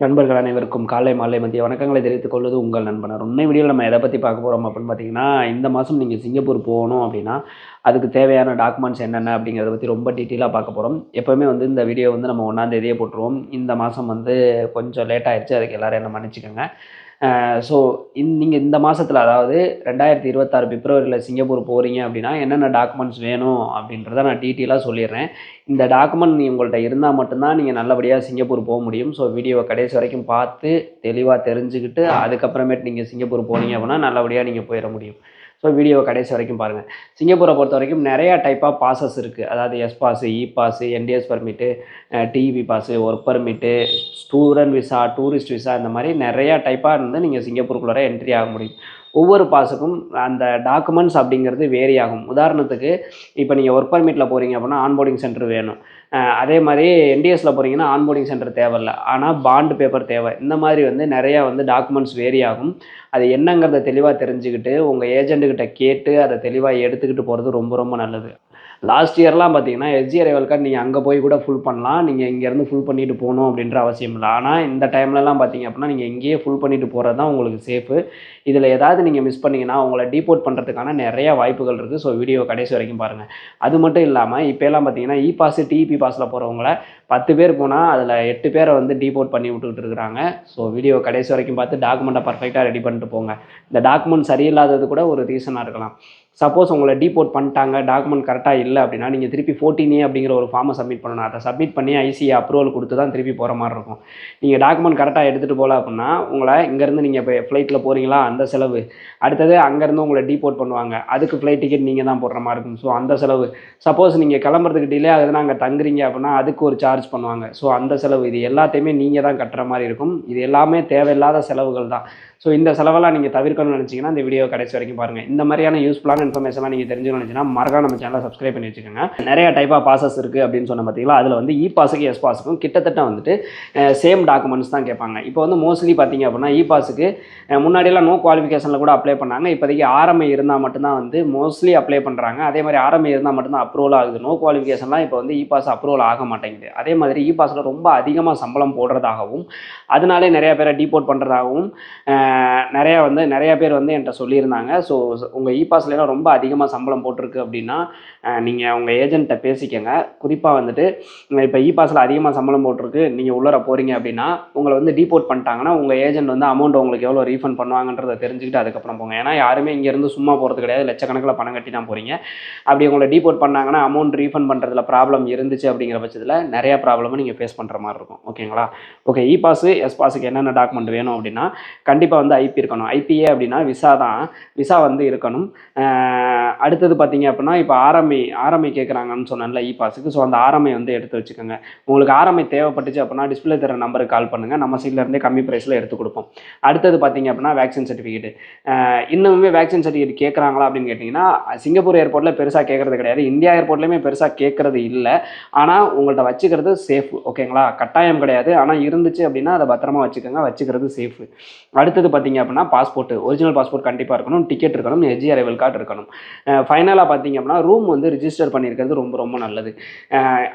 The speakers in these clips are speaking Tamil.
நண்பர்கள் அனைவருக்கும் காலை மாலை மதிய வணக்கங்களை தெரிவித்துக் கொள்வது உங்கள் நண்பனர். உண்மை வீடியோவில் நம்ம எதை பற்றி பார்க்க போகிறோம் அப்படின்னு பார்த்தீங்கன்னா, இந்த மாதம் நீங்கள் சிங்கப்பூர் போகணும் அப்படின்னா அதுக்கு தேவையான டாக்குமெண்ட்ஸ் என்னென்ன அப்படிங்கிறத பற்றி ரொம்ப டீட்டெயிலாக பார்க்க போகிறோம். எப்போவுமே இந்த வீடியோ நம்ம 1ஆம் தேதியே போட்டுருவோம். இந்த மாதம் கொஞ்சம் லேட் ஆயிடுச்சு, அதுக்கு எல்லோரும் என்ன மன்னிச்சுக்கோங்க. ஸோ நீங்கள் இந்த மாதத்தில், அதாவது 2026 பிப்ரவரியில் சிங்கப்பூர் போகிறீங்க அப்படின்னா என்னென்ன டாக்குமெண்ட்ஸ் வேணும் அப்படின்றத நான் டீட்டெயிலாக சொல்லிடுறேன். இந்த டாக்குமெண்ட் உங்கள்கிட்ட இருந்தால் மட்டும்தான் நீங்கள் நல்லபடியாக சிங்கப்பூர் போக முடியும். ஸோ வீடியோவை கடைசி வரைக்கும் பார்த்து தெளிவாக தெரிஞ்சுக்கிட்டு அதுக்கப்புறமேட்டு நீங்கள் சிங்கப்பூர் போனீங்க அப்படின்னா நல்லபடியாக நீங்கள் போயிட முடியும். ஸோ வீடியோவை கடைசி வரைக்கும் பாருங்கள். சிங்கப்பூரை பொறுத்த வரைக்கும் நிறையா டைப் ஆஃப் பாசஸ் இருக்குது. அதாவது S pass, E pass, NTS permit, TV pass, work permit, student visa, tourist visa, இந்த மாதிரி நிறையா டைப்பாக நீங்கள் சிங்கப்பூருக்குள்ளே என்ட்ரி ஆக முடியும். ஒவ்வொரு பாஸுக்கும் அந்த டாக்குமெண்ட்ஸ் அப்படிங்கிறது வேரி ஆகும். உதாரணத்துக்கு இப்போ நீங்கள் ஒர்க் பர்மிட்டில் போகிறீங்க அப்படின்னா ஆன்போர்டிங் சென்டர் வேணும். அதே மாதிரி என்டிஎஸில் போகிறீங்கன்னா ஆன்போர்டிங் சென்டர் தேவையில்லை, ஆனால் பாண்டு பேப்பர் தேவை. இந்த மாதிரி நிறையா டாக்குமெண்ட்ஸ் வேரி ஆகும். அது என்னங்கிறத தெளிவாக தெரிஞ்சுக்கிட்டு உங்கள் ஏஜென்ட்டுக்கிட்ட கேட்டு அதை தெளிவாக எடுத்துக்கிட்டு போகிறது ரொம்ப ரொம்ப நல்லது. லாஸ்ட் இயர்லாம் பார்த்தீங்கன்னா எஸ்ஜி அரைவல் கார்டு நீங்கள் அங்கே போய் கூட ஃபுல் பண்ணலாம். நீங்கள் இங்கேருந்து ஃபுல் பண்ணிட்டு போகணும் அப்படின்ற அவசியம் இல்லை. ஆனால் இந்த டைம்லலாம் பார்த்தீங்க அப்படின்னா நீங்கள் இங்கேயே ஃபுல் பண்ணிட்டு போகிறது தான் உங்களுக்கு சேஃபு. இதில் ஏதாவது நீங்கள் மிஸ் பண்ணிங்கன்னா உங்களை டீபோர்ட் பண்ணுறதுக்கான நிறையா வாய்ப்புகள் இருக்குது. ஸோ வீடியோ கடைசி வரைக்கும் பாருங்கள். அது மட்டும் இல்லாமல் இப்போலாம் பார்த்தீங்கன்னா இ பாஸு, டிஇபி பாஸில் போகிறவங்கள 10 பேர் போனால் அதில் 8 பேரை டீபோர்ட் பண்ணி விட்டுக்கிட்டு இருக்கிறாங்க. ஸோ வீடியோ கடைசி வரைக்கும் பார்த்து டாக்குமெண்ட்டை பர்ஃபெக்டாக ரெடி பண்ணிட்டு போங்க. இந்த டாக்குமெண்ட் சரியில்லாதது கூட ஒரு ரீசனாக இருக்கலாம். சப்போஸ் உங்களை டீபோர்ட் பண்ணிட்டாங்க, டாக்குமெண்ட் கரெக்டாக இல்லை அப்படின்னா நீங்கள் திருப்பி 14A அப்படிங்கிற ஒரு ஃபார்மை சப்மிட் பண்ணணும். அதை சப்மிட் பண்ணி ஐசிஏ அப்ரூவல் கொடுத்து தான் திருப்பி போகிற மாதிரி இருக்கும். நீங்கள் டாக்குமெண்ட் கரெக்டாக எடுத்துகிட்டு போகல அப்படின்னா உங்களை இங்கேருந்து நீங்கள் இப்போ ஃப்ளைட்டில் போகிறீங்களா அந்த செலவு, அடுத்தது அங்கேருந்து உங்களை டீபோர்ட் பண்ணுவாங்க, அதுக்கு ஃப்ளைட் டிக்கெட் நீங்கள் தான் போடுற மாதிரி இருக்கும். ஸோ அந்த செலவு, சப்போஸ் நீங்கள் கிளம்புறதுக்கு டிலே ஆகுதுன்னா அங்கே தங்குறீங்க அப்படின்னா அதுக்கு ஒரு சார்ஜ் பண்ணுவாங்க. ஸோ அந்த செலவு, இது எல்லாத்தையுமே நீங்கள் தான் கட்டுற மாதிரி இருக்கும். இது எல்லாமே தேவையில்லாத செலவுகள் தான். ஸோ இந்த செலவெல்லாம் நீங்கள் தவிர்க்கணும்னு நினச்சிங்கன்னா இந்த வீடியோ கடைசி வரைக்கும் பாருங்கள். இந்த மாதிரியான யூஸ்ஃபுல்லான இன்ஃபர்மேஷன்லாம் நீங்கள் தெரிஞ்சுக்கணும்னு நினச்சிங்கன்னா மறக்காம நம்ம சேனலை சப்ஸ்கிரைப் பண்ணி வச்சுக்கோங்க. நிறைய டைப் ஆஃப் பாசஸ் இருக்குது அப்படின்னு சொன்ன பார்த்தீங்களா, அதில் இ பாஸுக்கு எஸ் பாஸுக்கும் கிட்டத்தட்ட சேம் டாக்குமெண்ட்ஸ் தான் கேட்பாங்க. இப்போ மோஸ்ட்லி பார்த்தீங்க அப்படின்னா இ பாஸுக்கு முன்னாடியெல்லாம் நோ குவாலிஃபிகேஷனில் கூட அப்ளை பண்ணாங்க. இப்போதைக்கு ஆர்எம்ஐ இருந்தால் மட்டும்தான் மோஸ்ட்லி அப்ளை பண்ணுறாங்க. அதே மாதிரி ஆர்எம்ஐ இருந்தால் மட்டும்தான் அப்ரூவல் ஆகுது. நோ குவாலிஃபிகேஷன்லாம் இப்போ இ பாஸ் அப்ரூவல் ஆக மாட்டேங்குது. அதே மாதிரி இ பாஸில் ரொம்ப அதிகமாக சம்பளம் போடுறதாகவும் அதனாலே நிறைய பேரை டீபோர்ட் பண்ணுறதாகவும் நிறைய பேர் என்கிட்ட சொல்லியிருந்தாங்க. ஸோ உங்கள் இ பாஸ்லாம் ரொம்ப அதிகமாக சம்பளம் போட்டிருக்கு அப்படின்னா நீங்கள் உங்கள் ஏஜென்ட்டை பேசிக்கங்க. குறிப்பாக இப்போ இ பாஸில் அதிகமாக சம்பளம் போட்டிருக்கு, நீங்கள் உள்ளர போகிறீங்க அப்படின்னா உங்களை டீபோர்ட் பண்ணிட்டாங்கன்னா உங்கள் ஏஜென்ட் அமௌண்ட் உங்களுக்கு எவ்வளோ ரீஃபண்ட் பண்ணுவாங்கன்றதை தெரிஞ்சுக்கிட்டு அதுக்கப்புறம் போங்க. ஏன்னா யாருமே இங்கேருந்து சும்மா போகிறது கிடையாது, லட்சக்கணக்கில் பணம் கட்டி தான் போகிறீங்க. அப்படி உங்களை டீபோர்ட் பண்ணாங்கன்னா அமௌண்ட் ரீஃபண்ட் பண்ணுறதுல ப்ராப்ளம் இருந்துச்சு அப்படிங்கிற பட்சத்தில் நிறையா ப்ராப்ளமும் நீங்கள் ஃபேஸ் பண்ணுற மாதிரி இருக்கும். ஓகேங்களா? ஓகே, இ பாஸு எஸ் பாஸுக்கு என்னென்ன டாக்குமெண்ட் வேணும் அப்படின்னா கண்டிப்பாக ஐபி இருக்கணும். ஐபிஏ அப்படின்னா விசா தான். விசா இருக்கணும். அடுத்தது பார்த்தீங்க அப்படின்னா இப்போ ஆர்எம்ஐ கேட்குறாங்கன்னு சொன்னேன்ல இ பாஸுக்கு. ஸோ அந்த ஆர்எம்ஐ எடுத்து வச்சுக்கோங்க. உங்களுக்கு ஆர்எம்ஐ தேவைப்பட்டுச்சு அப்படின்னா டிஸ்பிளே தர நம்பருக்கு கால் பண்ணுங்கள், நம்ம சைட்லேருந்தே கம்மி ப்ரைஸில் எடுத்து கொடுப்போம். அடுத்தது பார்த்தீங்க அப்படின்னா வேக்சின் சர்டிஃபிகேட். இன்னுமே வேக்சின் சர்டிஃபிகேட் கேட்குறாங்களா அப்படின்னு கேட்டிங்கன்னா சிங்கப்பூர் ஏர்போர்ட்டில் பெருசாக கேட்குறது கிடையாது, இந்தியா ஏர்போர்ட்லேயுமே பெருசாக கேட்குறது இல்லை. ஆனால் உங்கள்கிட்ட வச்சுக்கிறது சேஃப். ஓகேங்களா? கட்டாயம் கிடையாது, ஆனால் இருந்துச்சு அப்படின்னா அதை பத்திரமா வச்சுக்கிறது சேஃபு. அடுத்தது பார்த்தீங்க அப்படின்னா பாஸ்போர்ட், ஒரிஜினல் பாஸ்போர்ட் கண்டிப்பாக இருக்கணும், டிக்கெட் இருக்கணும், எஸ்ஜி அரைவல் கார்டு இருக்கணும். ஃபைனலாக பார்த்தீங்க அப்படின்னா ரூம் ரிஜிஸ்டர் பண்ணியிருக்கிறது ரொம்ப ரொம்ப நல்லது.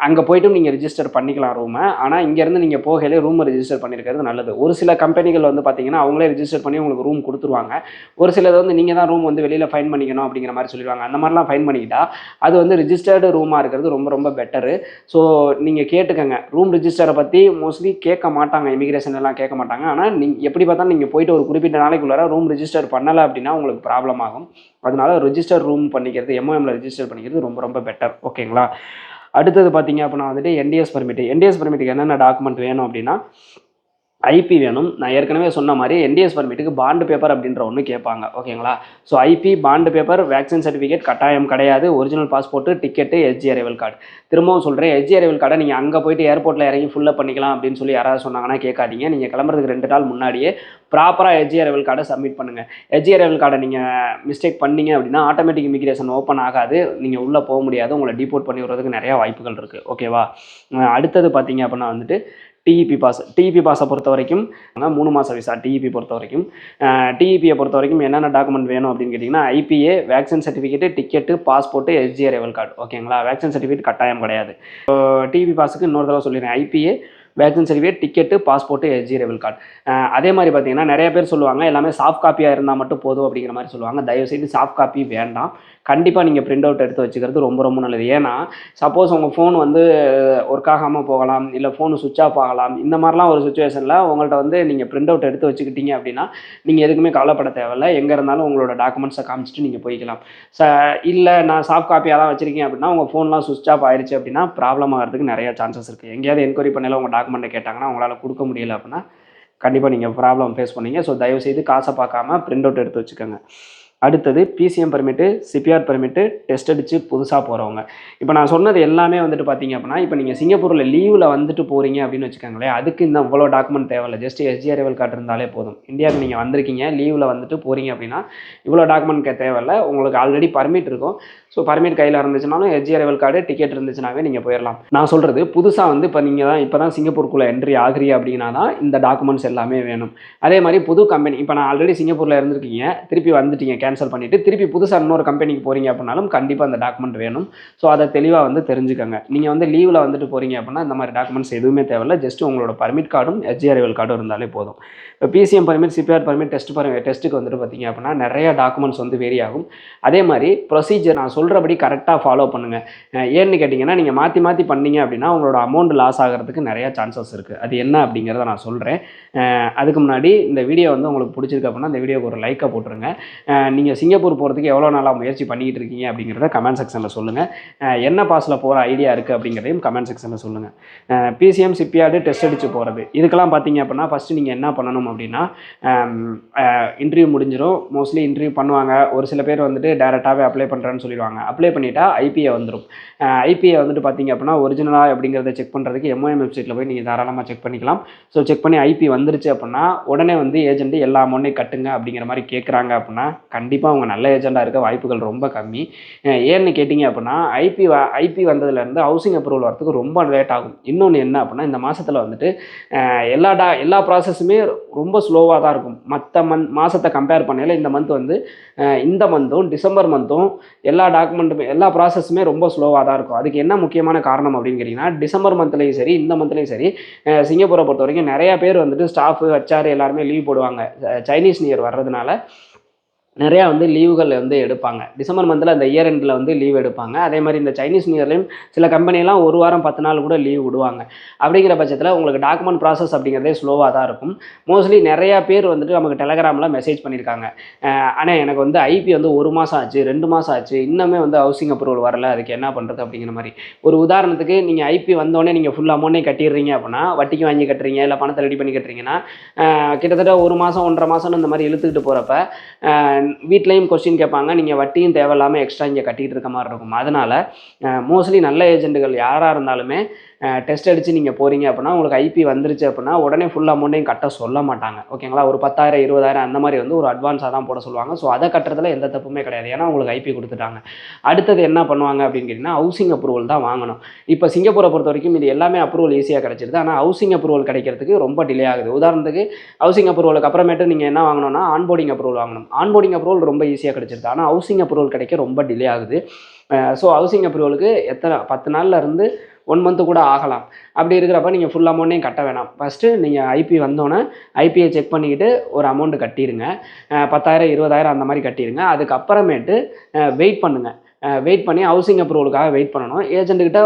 அங்கே போய்ட்டு நீங்கள் ரிஜிஸ்டர் பண்ணிக்கலாம் ரூமை, ஆனால் இங்கேருந்து நீங்கள் போகலே ரூமை ரிஜிஸ்டர் பண்ணியிருக்கிறது நல்லது. ஒரு சில கம்பெனிகள் பார்த்தீங்கன்னா அவங்களே ரிஜிஸ்டர் பண்ணி உங்களுக்கு ரூம் கொடுத்துருவாங்க. ஒரு சிலது நீங்கள் தான் ரூம் வெளியில் ஃபைன் பண்ணிக்கணும் அப்படிங்கிற மாதிரி சொல்லிடுவாங்க. அந்த மாதிரிலாம் ஃபைன் பண்ணிக்கிட்டா அது ரிஜிஸ்டர்டு ரூமாக இருக்கிறது ரொம்ப ரொம்ப பெட்டரு. ஸோ நீங்கள் கேட்டுக்கங்க. ரூம் ரிஜிஸ்டரை பற்றி மோஸ்ட்லி கேட்க மாட்டாங்க, இமிகிரேஷன் எல்லாம் கேட்க மாட்டாங்க. ஆனால் நீங்கள் எப்படி பார்த்தாலும் நீங்கள் போயிட்டு ஒரு குறிப்பிட்ட நாளைக்குள்ளார ரூம் ரிஜிஸ்டர் பண்ணலை அப்படின்னா உங்களுக்கு ப்ராப்ளம் ஆகும். அதனால ரிஜிஸ்டர் ரூம் பண்ணிக்கிறது, எம்ஓஎம்ல ரிஜிஸ்டர் பண்ணிக்கிறது ரொம்ப ரொம்ப பெட்டர். ஓகேங்களா? அடுத்தது பார்த்தீங்க அப்படின்னா என்டிஎஸ் பர்மிட்டுக்கு என்னென்ன டாக்குமெண்ட் வேணும் அப்படின்னா ஐபி வேணும். நான் ஏற்கனவே சொன்ன மாதிரி என்டிஎஸ் பர்மிட்டுக்கு பாண்டு பேப்பர் அப்படின்ற ஒன்று கேட்பாங்க. ஓகேங்களா? So IP, bond paper, vaccine certificate கட்டாயம் கிடையாது, original passport, ticket, SG arrival card. திரும்பவும் சொல்கிறேன், எஸ்ஜி அரைவல் கார்டை நீங்கள் அங்கே போய்ட்டு ஏர்போர்ட்டில் இறங்கி ஃபுல்லப் பண்ணிக்கலாம் அப்படின்னு சொல்லி யாராவது சொன்னாங்கன்னா கேட்காதீங்க. நீங்கள் கிளம்புறதுக்கு 2 நாள் முன்னாடியே ப்ராப்பராக எஸ்ஜி அரைவல் கார்டை சப்மிட் பண்ணுங்கள். எஸ்ஜி அரைவல் கார்டை நீங்கள் மிஸ்டேக் பண்ணீங்க அப்படின்னா ஆட்டோமேட்டிக் இமிகிரேஷன் ஓப்பன் ஆகாது, நீங்கள் உள்ளே போக முடியாது, உங்களை டீபோர்ட் பண்ணி விடுறதுக்கு நிறையா வாய்ப்புகள் இருக்குது. ஓகேவா? அடுத்தது பார்த்தீங்க அப்படின்னா டிஇபி பாஸை பொறுத்த வரைக்கும் 3 மாத விசா. டிஇபி பொறுத்த வரைக்கும் டிஇபியை பொறுத்த வரைக்கும் என்னென்ன டாக்குமெண்ட் வேணும் அப்படின்னு கேட்டிங்கன்னா IPA, vaccine certificate, ticket, passport, SG arrival card. ஓகேங்களா? வேக்சின் சர்டிஃபிகேட் கட்டாயம் கிடையாது. டிஇபி பாஸுக்கு இன்னொரு தடவை சொல்லிடுறேன், IPA, vaccine certificate, ticket, passport, SG arrival card. அதே மாதிரி பார்த்தீங்கன்னா நிறைய பேர் சொல்லுவாங்க எல்லாமே சாஃப்ட் காப்பியாக இருந்தால் மட்டும் போதும் அப்படிங்கிற மாதிரி சொல்லுவாங்க. தயவுசெய்து சாஃப்ட் காப்பி வேண்டாம். கண்டிப்பாக நீங்கள் பிரிண்ட் அவுட் எடுத்து வச்சுக்கிறது ரொம்ப ரொம்ப நல்லது. ஏன்னா சப்போஸ் உங்கள் ஃபோன் வந்து ஒர்க் ஆகாமல் போகலாம், இல்லை ஃபோனு சுவிட்ச் ஆஃப் ஆகலாம். இந்த மாதிரிலாம் ஒரு சுச்சுவேஷனில் உங்கள்கிட்ட வந்து நீங்கள் பிரிண்ட் அவுட் எடுத்து வச்சுக்கிட்டீங்க அப்படின்னா நீங்கள் எதுக்குமே கவலைப்பட தேவையில்லை. எங்கே இருந்தாலும் உங்களோட டாக்குமெண்ட்ஸை காமிச்சிட்டு நீங்கள் போய்க்கலாம். இல்லை நான் சாஃப்ட் காப்பியாக தான் வச்சுருக்கேன் அப்படின்னா உங்கள் ஃபோன்லாம் சுவிட்ச் ஆஃப் ஆயிடுச்சு அப்படின்னா ப்ராப்ளம் ஆகிறதுக்கு நிறைய சான்சஸ் இருக்குது. எங்கேயாவது என்கொயரி பண்ணல உங்கள் டாக்குமெண்ட்டை கேட்டாங்கன்னா உங்களால் கொடுக்க முடியல அப்படின்னா கண்டிப்பாக நீங்கள் ப்ராப்ளம் ஃபேஸ் பண்ணீங்க. ஸோ தயவுசெய்து காசை பார்க்காம பிரிண்ட் அவுட் எடுத்து வச்சுக்கோங்க. அடுத்தது PCM permit, CPR permit, test அடித்து புதுசாக போகிறவங்க. இப்போ நான் சொன்னது எல்லாமே வந்துட்டு பார்த்தீங்க அப்படின்னா இப்போ நீங்கள் சிங்கப்பூரில் லீவில் வந்துட்டு போகிறீங்க அப்படின்னு வச்சுக்கோங்களேன், அதுக்கு இந்த இவ்வளோ டாக்குமெண்ட் தேவையில்லை. ஜஸ்ட் எஸ்ஜி அரைவல் கார்டு இருந்தாலே போதும். இந்தியாவுக்கு நீங்கள் வந்திருக்கீங்க, லீவில் வந்துட்டு போகிறீங்க அப்படின்னா இவ்வளோ டாக்குமெண்ட் தேவையில்லை. உங்களுக்கு ஆல்ரெடி பர்மிட் இருக்கும். ஸோ பர்மிட் கையில் இருந்துச்சுனாலும் எஸ்ஜி அரைவல் கார்டு, டிக்கெட் இருந்துச்சுனாவே நீங்கள் போயிடலாம். நான் சொல்கிறது புதுசாக வந்து இப்போ தான் சிங்கப்பூருக்குள்ளே என்ட்ரி ஆகிறீங்க அப்படின்னா தான் இந்த டாக்குமெண்ட்ஸ் எல்லாமே வேணும். அதே மாதிரி புது கம்பெனி, இப்போ நான் ஆல்ரெடி சிங்கப்பூரில் இருந்திருக்கீங்க, திருப்பி வந்துட்டீங்க, கேன்சல் பண்ணிவிட்டு திருப்பி புதுசாக இன்னொரு கம்பெனிக்கு போகிறீங்க அப்படின்னாலும் கண்டிப்பாக அந்த டாக்குமெண்ட் வேணும். ஸோ அதை தெளிவாக வந்து தெரிஞ்சுக்கோங்க. நீங்கள் வந்து லீவில் வந்துட்டு போகிறீங்க அப்படின்னா இந்த மாதிரி டாக்குமெண்ட்ஸ் எதுவுமே தேவையில்லை. ஜஸ்ட் உங்களோட பர்மிட் கார்டும் எஸ்ஜி அரைவல் கார்டும் இருந்தாலே போதும். இப்போ பிசிஎம் பர்மிட், சிபிஆர் பர்மிட், டெஸ்ட்டுக்கு வந்துட்டு பார்த்தீங்க அப்படின்னா நிறைய டாக்குமெண்ட்ஸ் வந்து வேரி ஆகும். அதே மாதிரி ப்ரொசீஜர் நான் சொல்கிறபடி கரெக்டாக ஃபாலோ பண்ணுங்கள். ஏன்னு கேட்டிங்கன்னா நீங்கள் மாற்றி பண்ணீங்க அப்படின்னா உங்களோட அமௌண்ட் லாஸ் ஆகிறதுக்கு நிறையா சான்சஸ் இருக்குது. அது என்ன அப்படிங்கிறத நான் சொல்கிறேன். அதுக்கு முன்னாடி இந்த வீடியோ வந்து உங்களுக்கு பிடிச்சிருக்கு அப்படின்னா இந்த வீடியோக்கு ஒரு லைக்கை போட்டுருங்க. நீங்கள் சிங்கப்பூர் போகிறதுக்கு எவ்வளோ நாளாக முயற்சி பண்ணிக்கிட்டு இருக்கீங்க அப்படிங்கிறத கமெண்ட் செக்ஷனில் சொல்லுங்கள். என்ன பாஸில் போகிற ஐடியா இருக்குது அப்படிங்கிறதையும் கமெண்ட் செக்ஷனில் சொல்லுங்கள். பிசிஎம், சிபிஆர்டு, டெஸ்ட் அடித்து போகிறது இதுக்கெல்லாம் பார்த்தீங்க அப்படின்னா ஃபஸ்ட்டு நீங்கள் என்ன பண்ணணும் அப்படின்னா இன்டர்வியூ முடிஞ்சிடும். மோஸ்ட்லி இன்டர்வியூ பண்ணுவாங்க. ஒரு சில பேர் வந்துட்டு டேரெக்டாகவே அப்ளை பண்ணுறேன்னு சொல்லிடுவாங்க. அப்ளை பண்ணிட்டா ஐபிஏ வந்துடும். ஐபிஏ வந்துட்டு பார்த்தீங்க அப்படின்னா ஒரிஜினலாக அப்படிங்கிறத செக் பண்ணுறதுக்கு எம்ஓஎம் வெப்சைட்டில் போய் நீங்கள் தாராளமாக செக் பண்ணிக்கலாம். ஸோ செக் பண்ணி ஐபி வந்துருச்சு அப்படின்னா உடனே வந்து ஏஜென்ட் எல்லா அமௌண்ட்டையும் கட்டுங்க அப்படிங்கிற மாதிரி கேட்குறாங்க அப்படின்னா கண்டிப்பாக அவங்க நல்ல ஏஜெண்டாக இருக்க வாய்ப்புகள் ரொம்ப கம்மி. ஏன்னு கேட்டிங்க அப்படின்னா ஐபி வந்ததுலேருந்து ஹவுசிங் அப்ரூவல் வரதுக்கு ரொம்ப லேட் ஆகும். இன்னொன்று என்ன அப்படின்னா இந்த மாதத்தில் வந்துட்டு எல்லா ப்ராசஸுமே ரொம்ப ஸ்லோவாக தான் இருக்கும். மற்ற மாதத்தை கம்பேர் பண்ணல இந்த மந்த் வந்து இந்த மந்த்தும் டிசம்பர் மந்த்தும் எல்லா டாக்குமெண்ட்டுமே எல்லா ப்ராசஸுமே ரொம்ப ஸ்லோவாக தான் இருக்கும். அதுக்கு என்ன முக்கியமான காரணம் அப்படின்னு கேட்டிங்கன்னா டிசம்பர் மந்த்லேயும் சரி இந்த மந்த்லேயும் சரி சிங்கப்பூரை பொறுத்த வரைக்கும் நிறையா பேர் வந்துட்டு ஸ்டாஃபு, ஹெச்ஆர் எல்லாருமே லீவ் போடுவாங்க. சைனீஸ் நியூ இயர் வர்றதுனால நிறையா வந்து லீவுகள் வந்து எடுப்பாங்க. டிசம்பர் மந்தில் அந்த இயர் எண்டில் வந்து லீவ் எடுப்பாங்க. அதே மாதிரி இந்த சைனீஸ் நியூ இயர்லேயும் சில கம்பெனிலாம் ஒரு வாரம் 10 நாள் கூட லீவ் விடுவாங்க. அப்படிங்கிற பட்சத்தில் உங்களுக்கு டாக்குமெண்ட் ப்ராசஸ் அப்படிங்கிறதே ஸ்லோவாக தான் இருக்கும். மோஸ்ட்லி நிறையா பேர் வந்துட்டு நமக்கு டெலகிராமில் மெசேஜ் பண்ணியிருக்காங்க. ஆனால் எனக்கு வந்து ஐபி வந்து 1 மாதம் ஆச்சு, 2 மாதம் ஆச்சு, இன்னுமே வந்து ஹவுசிங் அப்ரூவல் வரல, அதுக்கு என்ன பண்ணுறது அப்படிங்கிற மாதிரி. ஒரு உதாரணத்துக்கு நீங்கள் ஐபி வந்தோடனே நீங்கள் ஃபுல் அமௌண்ட்டே கட்டிடுறீங்க அப்படின்னா வட்டிக்கு வாங்கி கட்டுறீங்க, இல்லை பணத்தை ரெடி பண்ணி கட்டுறீங்கன்னா கிட்டத்தட்ட 1 மாதம் 1.5 மாதம்னு இந்த மாதிரி இழுத்துக்கிட்டு போகிறப்ப வீட்லேயும் கொஸ்டின் கேட்பாங்க. நீங்கள் வட்டியும் தேவையில்லாமல் எக்ஸ்ட்ரா இங்கே கட்டிகிட்டு இருக்க மாதிரி இருக்கும். அதனால் மோஸ்ட்லி நல்ல ஏஜென்ட்டுகள் யாராக இருந்தாலுமே டெஸ்ட் அடித்து நீங்கள் போகிறீங்க அப்படின்னா உங்களுக்கு ஐபி வந்துருச்சு அப்படின்னா உடனே ஃபுல் அமௌண்ட்டையும் கட்ட சொல்ல மாட்டாங்க. ஓகேங்களா? ஒரு 10,000 20,000 அந்த மாதிரி வந்து ஒரு அட்வான்ஸாக தான் போட சொல்லுவாங்க. ஸோ அதை கட்டுறதுல எந்த தப்புமே கிடையாது. ஏன்னா உங்களுக்கு ஐபி கொடுத்துட்டாங்க. அடுத்தது என்ன பண்ணுவாங்க அப்படின்னு கேட்டிங்கன்னா ஹவுசிங் அப்ரூவல் தான் வாங்கணும். இப்போ சிங்கப்பூரை பொறுத்த வரைக்கும் இது எல்லாமே அப்ரூவல் ஈஸியாக கிடச்சிருது. ஆனால் ஹவுசிங் அப்ரூவல் கிடைக்கிறதுக்கு ரொம்ப டிலே ஆகுது. உதாரணத்துக்கு ஹவுசிங் அப்ரூவலுக்கு அப்புறமேட்டு நீங்கள் என்ன வாங்கணும்னா ஆன்போர்டிங் அப்ரூவல் வாங்கணும். ஆன்போர்டிங் அப்ரூவல் ரொம்ப ஈஸியாக கிடச்சிருது. ஆனால் ஹவுசிங் அப்ரூவல் கிடைக்க ரொம்ப டிலே ஆகுது. ஸோ ஹவுசிங் அப்ரூவலுக்கு 10 நாளில் இருந்து 1 மந்த்து கூட ஆகலாம். அப்படி இருக்கிறப்ப நீங்கள் ஃபுல் அமௌண்ட்டையும் கட்ட வேணாம். ஃபஸ்ட்டு நீங்கள் ஐபி வந்தோன்னே ஐபியை செக் பண்ணிக்கிட்டு ஒரு அமௌண்ட்டு கட்டிடுங்க. 10,000 20,000 அந்த மாதிரி கட்டிடுங்க. அதுக்கப்புறமேட்டு வெயிட் பண்ணுங்கள். வெயிட் பண்ணி ஹவுசிங் அப்ரூவலுக்காக வெயிட் பண்ணணும். ஏஜென்ட்டுக்கிட்ட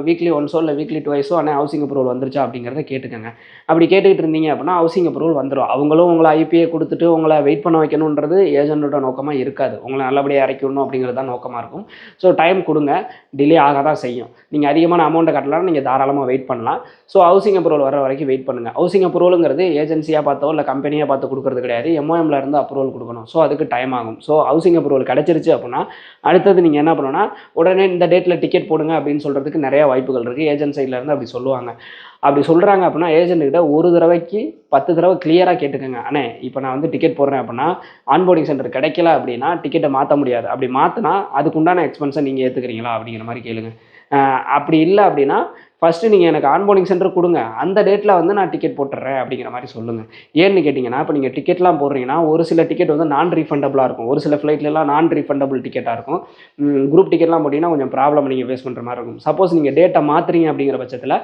வீக்லி ஒன்ஸோ இல்லை வீக்லி டுவைஸோ ஆனால் ஹவுசிங் அப்ரூவல் வந்துருச்சா அப்படிங்கிறத கேட்டுக்கோங்க. அப்படி கேட்டுக்கிட்டு இருந்தீங்க அப்படின்னா ஹவுசிங் அப்ரூவல் வந்துடும். அவங்களும் உங்களை ஐபிஏ கொடுத்துட்டு உங்களை வெயிட் பண்ண வைக்கணுன்றது ஏஜென்ட்டோட நோக்கமாக இருக்காது. உங்களை நல்லபடியாக இறக்கிடணும் அப்படிங்கிறது தான் நோக்கமாக இருக்கும். ஸோ டைம் கொடுங்க, டிலே ஆக தான் செய்யும். நீங்கள் அதிகமான அமௌண்ட்டை கட்டலாம், நீங்கள் தாராளமாக வெயிட் பண்ணலாம். ஸோ ஹவுசிங் அப்ரூவல் வர வரைக்கும் வெயிட் பண்ணுங்கள். ஹவுசிங் அப்ரூவலுங்கிறது ஏஜென்சியாக பார்த்தோ இல்லை கம்பெனியாக பார்த்து கொடுக்குறது கிடையாது. எம்ஓஎம்ல இருந்து அப்ரூவல் கொடுக்கணும். ஸோ அதுக்கு டைம் ஆகும். ஸோ ஹவுசிங் அப்ரூவல் கிடச்சிருச்சு அப்படின்னா அடுத்தது நீங்கள் என்ன பண்ணணும்னா உடனே இந்த டேட்டில் டிக்கெட் போடுங்க அப்படின்னு சொல்கிறதுக்கு நிறையா வாய்ப்புகள் இருக்குது. ஏஜென்ட் சைட்லேருந்து அப்படி சொல்லுவாங்க. அப்படி சொல்கிறாங்க அப்படின்னா ஏஜென்ட்டுக்கிட்ட ஒரு தடவைக்கு 10 தடவை கிளியராக கேட்டுக்கோங்க. அண்ணே இப்போ நான் வந்து டிக்கெட் போடுறேன் அப்படின்னா ஆன்போர்டிங் சென்டர் கிடைக்கல அப்படின்னா டிக்கெட்டை மாற்ற முடியாது. அப்படி மாற்றினா அதுக்குண்டான எக்ஸ்பென்ஸை நீங்கள் ஏற்றுக்கிறீங்களா அப்படிங்கிற மாதிரி கேளுங்க. அப்படி இல்லை அப்படின்னா ஃபஸ்ட்டு நீங்கள் எனக்கு ஆன்போர்டிங் சென்டர் கொடுங்க, அந்த டேட்டில் வந்து நான் டிக்கெட் போட்டுறேன் அப்படிங்கிற மாதிரி சொல்லுங்கள். ஏன்னு கேட்டிங்கன்னா, இப்போ நீங்கள் டிக்கெட்லாம் போடுறீங்கன்னா ஒரு சில டிக்கெட் வந்து நான் ரீஃபண்டபுளாக இருக்கும், ஒரு சில ஃப்ளைட்லலாம் நான் ரீஃபண்டபுள் டிக்கெட்டாக இருக்கும். குரூப் டிக்கெட்லாம் போட்டிங்கன்னா கொஞ்சம் ப்ராப்ளம் நீங்கள் ஃபேஸ் பண்ணுற மாதிரி இருக்கும். சப்போஸ் நீங்கள் டேட்டை மாற்றுறீங்க அப்படிங்கிற பட்சத்தில்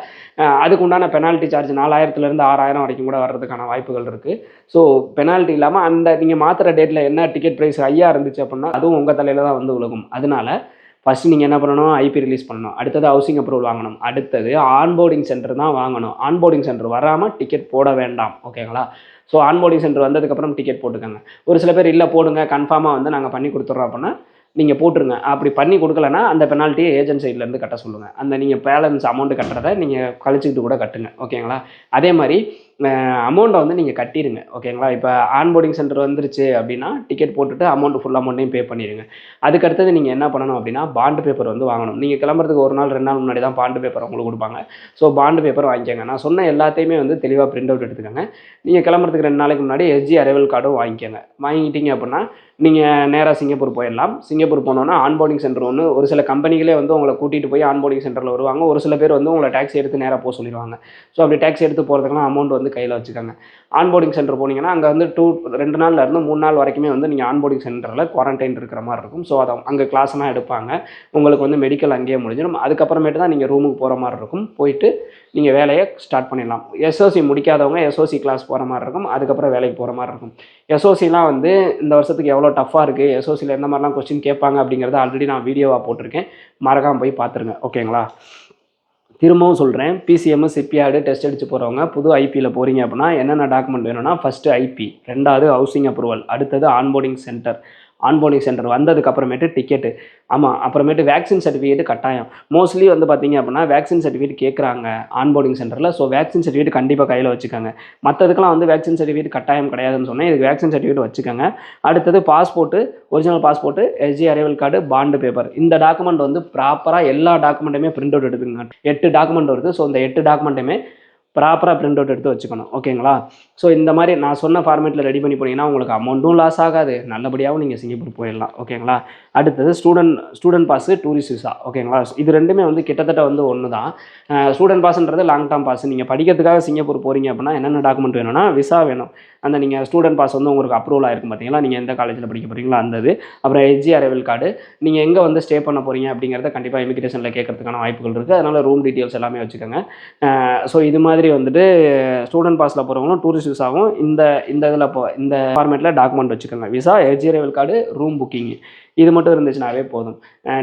அதுக்கு உண்டான பெனால்ட்டி சார்ஜ் 4000லேருந்து 6000 வரைக்கும் கூட வர்றதுக்கான வாய்ப்புகள் இருக்குது. ஸோ பெனால்ட்டி இல்லாமல் அந்த நீங்கள் மாற்றுற டேட்டில் என்ன டிக்கெட் ப்ரைஸ் ஹையாக இருந்துச்சு அப்படின்னா அதுவும் உங்கள் தலையில் தான் வந்து விழுகும். அதனால ஃபஸ்ட்டு நீங்கள் என்ன பண்ணணும், ஐபி ரிலீஸ் பண்ணணும், அடுத்தது ஹவுசிங் அப்ரூவல் வாங்கணும், அடுத்தது ஆன்போர்டிங் சென்டர் தான் வாங்கணும். ஆன்போர்டிங் சென்டர் வராமல் டிக்கெட் போட வேண்டாம், ஓகேங்களா? ஸோ ஆன்போர்டிங் சென்டர் வந்ததுக்கப்புறம் டிக்கெட் போட்டுக்கோங்க. ஒரு சில பேர் இல்லை போடுங்க கன்ஃபார்மாக வந்து நாங்கள் பண்ணி கொடுத்துட்றோம் அப்படின்னா நீங்கள் போட்டுருங்க. அப்படி பண்ணி கொடுக்கலன்னா அந்த பெனால்ட்டியை ஏஜென்ட் சைட்லேருந்து கட்ட சொல்லுங்கள். அந்த நீங்கள் பேலன்ஸ் அமௌண்ட்டு கட்டுறதை நீங்கள் கழிச்சிக்கிட்டு கூட கட்டுங்க, ஓகேங்களா? அதே மாதிரி அமௌண்ட்டை வந்து நீங்கள் கட்டிடுங்க, ஓகேங்களா? இப்போ ஆன்போர்டிங் சென்டர் வந்துருச்சு அப்படின்னா டிக்கெட் போட்டுட்டு அமௌண்ட்டு ஃபுல் அமௌண்ட்டையும் பே பண்ணிடுங்க. அதுக்கடுத்தது நீங்கள் என்ன பண்ணணும் அப்படின்னா பாண்டு பேப்பர் வந்து வாங்கணும். நீங்கள் கிளம்புறதுக்கு 1 நாள் 2 நாள் முன்னாடி தான் பாண்டு பேப்பர் உங்களுக்கு கொடுப்பாங்க. ஸோ பாண்டு பேப்பர் வாங்கிக்கோங்க. நான் சொன்ன எல்லாத்தையுமே வந்து தெளிவாக பிரிண்ட் அவுட் எடுத்துக்கோங்க. நீங்கள் கிளம்புறதுக்கு 2 நாளைக்கு முன்னாடி எஸ்ஜி அரைவல் கார்டும் வாங்கிக்கோங்க. வாங்கிட்டீங்க அப்படின்னா நீங்கள் நேராக சிங்கப்பூர் போயிடலாம். சிங்கப்பூர் போனோன்னா ஆன்போர்டிங் சென்டர் ஒன்று, ஒரு சில கம்பெனிகளே வந்து உங்களை கூட்டிகிட்டு போய் ஆன்போர்டிங் சென்டரில் வருவாங்க. ஒரு சில பேர் வந்து உங்களை டாக்ஸி எடுத்து நேராக போக சொல்லிடுவாங்க. ஸோ அப்படி டாக்ஸி எடுத்து போகிறதுக்கெல்லாம் அமௌண்ட் வந்து கையில் வச்சுக்கோங்க. ஆன்போர்டிங் சென்டர் போனீங்கன்னா அங்கே வந்து 2 நாள்லேருந்து 3 நாள் வரைக்குமே வந்து நீங்கள் ஆன்போர்டிங் சென்டரில் குவாரண்டைன் இருக்கிற மாதிரி இருக்கும். ஸோ அதை அங்கே கிளாஸ்லாம் எடுப்பாங்க. உங்களுக்கு வந்து மெடிக்கல் அங்கேயே முடிஞ்சிடும். அதுக்கப்புறமேட்டு தான் நீங்கள் ரூமுக்கு போகிற மாதிரி இருக்கும். போயிட்டு நீங்கள் வேலையை ஸ்டார்ட் பண்ணிடலாம். எஸ்ஓசி முடிக்காதவங்க எஸ்ஓசி கிளாஸ் போகிற மாதிரி இருக்கும். அதுக்கப்புறம் வேலைக்கு போகிற மாதிரி இருக்கும். எஸ்ஓசிலாம் வந்து இந்த வருஷத்துக்கு எவ்வளோ டஃப்பாக இருக்குது, எஸ்ஓசியில் எந்த மாதிரிலாம் கொஸ்டின் கேட்பாங்க அப்படிங்கிறத ஆல்ரெடி நான் வீடியோவாக போட்டிருக்கேன். மறக்காமல் போய் பார்த்துருங்க, ஓகேங்களா? திரும்பவும் சொல்கிறேன், பிசிஎம் சிப்பியார்டு டெஸ்ட் அடித்து போகிறவங்க புது ஐபியில் போகிறீங்க அப்படின்னா என்னென்ன டாக்குமெண்ட் வேணும்னா ஃபஸ்ட்டு ஐபி, ரெண்டாவது ஹவுசிங் அப்ரூவல், அடுத்தது ஆன்போர்டிங் சென்டர். ஆன்போர்டிங் சென்டர் வந்ததுக்கு அப்புறமேட்டு டிக்கெட்டு, ஆமாம், அப்புறமேட்டு வேக்சின் சர்டிஃபிகேட் கட்டாயம். மோஸ்ட்லி வந்து பார்த்தீங்க அப்படின்னா வேக்சின் சர்டிஃபிகேட் கேட்குறாங்க ஆன்போர்டிங் சென்டரில். ஸோ வேக்சின் சர்டிஃபிகேட் கண்டிப்பாக கையில் வச்சுக்கோங்க. மற்றதுக்கெலாம் வந்து வேக்சின் சர்டிஃபிகேட் கட்டாயம் கிடையாதுன்னு சொன்னேன். இதுக்கு வேக்சின் சர்டிஃபிகேட் வச்சுக்கோங்க. அடுத்தது passport, original passport, SG arrival card, bond paper. இந்த டாக்குமெண்ட் வந்து ப்ராப்பராக எல்லா டாக்குமெண்ட்டுமே பிரிண்ட் அவுட் எடுத்துக்கங்க. 8 டாக்குமெண்ட் வருது. ஸோ இந்த 8 டாக்குமெண்ட்டுமே ப்ராப்பராக பிரிண்ட் அவுட் எடுத்து வச்சுக்கணும், ஓகேங்களா? ஸோ இந்த மாதிரி நான் சொன்ன ஃபார்மேட்டில் ரெடி பண்ணி போனீங்கன்னா உங்களுக்கு அமௌண்ட்டும் லாஸ் ஆகாது, நல்லபடியாகவும் நீங்கள் சிங்கப்பூர் போயிடலாம், ஓகேங்களா? அடுத்தது ஸ்டூடெண்ட் பாஸு, டூரிஸ்ட் விசா, ஓகேங்களா? இது ரெண்டுமே வந்து கிட்டத்தட்ட வந்து ஒன்று தான். ஸ்டூடெண்ட் பாஸ்ன்றது லாங் டேர்ம் பாஸ். நீங்கள் படிக்கிறதுக்காக சிங்கப்பூர் போகிறீங்க அப்படின்னா என்னென்ன டாக்குமெண்ட் வேணும்னா விசா வேணும். அந்த நீங்கள் ஸ்டூடெண்ட் பாஸ் வந்து உங்களுக்கு அப்ரூவல் ஆகிருக்கும் பார்த்தீங்களா, நீங்கள் எந்த காலேஜில் படிக்க போகிறீங்களோ அந்த இது. அப்புறம் எஸ்ஜி அரைவல் கார்டு, நீங்கள் எங்கே வந்து ஸ்டே பண்ண போகிறீங்க அப்படிங்கிறத கண்டிப்பாக இமிக்ரேஷனில் கேட்கறதுக்கான வாய்ப்புகள் இருக்குது. அதனால் ரூம் டீட்டெயில்ஸ் எல்லாமே வச்சுக்கோங்க. ஸோ இது மாதிரி வந்துட்டு ஸ்டூடெண்ட் பாஸில் போகிறவங்களும் டூரிஸ்ட் விசாவும் இந்த இதில் இந்த ஃபார்மேட்டில் டாக்குமெண்ட் வச்சுக்கோங்க. Visa, SG arrival card, room booking, இது மட்டும் இருந்துச்சுனாவே போதும்.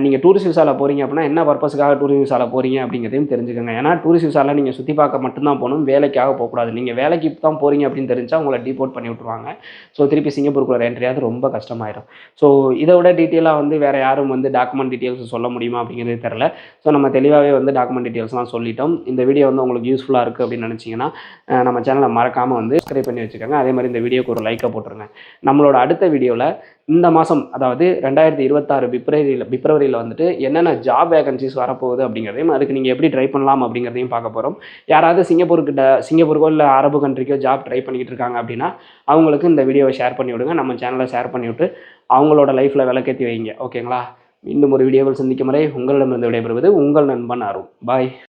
நீங்கள் டூரிஸ்ட் விசாவில் போகிறீங்க அப்படின்னா என்ன பர்பஸுக்காக டூரிஸ்ட் விசாவில் போகிறீங்க அப்படிங்கிறதையும் தெரிஞ்சுக்கோங்க. ஏன்னா டூரிஸ்ட் விசாவில் நீங்கள் சுற்றி பார்க்க மட்டும்தான் போகணும், வேலைக்காக போகக்கூடாது. நீங்கள் வேலைக்கு தான் போகிறீங்க அப்படின்னு தெரிஞ்சால் உங்களை டிபோர்ட் பண்ணி விட்ருவாங்க. ஸோ திருப்பி சிங்கப்பூருக்குள்ள என்ட்ரியாவது ரொம்ப கஷ்டமாயிடும். ஸோ இதை விட டீட்டெயிலாக வந்து வேறு யாரும் வந்து டாக்குமெண்ட் டீட்டெயில்ஸ் சொல்ல முடியுமா அப்படிங்கிறது தெரில. ஸோ நம்ம தெளிவாகவே வந்து டாக்குமெண்ட் டீட்டெயில்ஸ்லாம் சொல்லிட்டோம். இந்த வீடியோ வந்து உங்களுக்கு யூஸ்ஃபுல்லாக இருக்குது அப்படின்னு நினச்சிங்கன்னா நம்ம சேனலை மறக்காமல் வந்து சப்ஸ்கிரைப் பண்ணி வச்சுக்கோங்க. அதே மாதிரி இந்த வீடியோக்கு ஒரு லைக்கை போட்டுருங்க. நம்மளோட அடுத்த வீடியோவில் இந்த மாதம், அதாவது 2026 பிப்ரவரியில் வந்துட்டு என்னென்ன ஜாப் வேகன்சிஸ் வரப்போகுது அப்படிங்கிறதையும் அதுக்கு நீங்கள் எப்படி ட்ரை பண்ணலாம் அப்படிங்கிறதையும் பார்க்க போகிறோம். யாராவது சிங்கப்பூருக்கோ இல்லை அரபு கண்ட்ரிக்கோ ஜாப் ட்ரை பண்ணிக்கிட்டு இருக்காங்க அப்படின்னா அவங்களுக்கு இந்த வீடியோவை ஷேர் பண்ணி விடுங்க. நம்ம சேனலை ஷேர் பண்ணி விட்டு அவங்களோட லைஃப்பில் விளக்கேற்றி வைங்க, ஓகேங்களா? இன்னும் ஒரு வீடியோவில் சந்திக்கும் வரை உங்களிடமிருந்து விடைபெறுவது உங்கள் நண்பன் அருண். பாய்.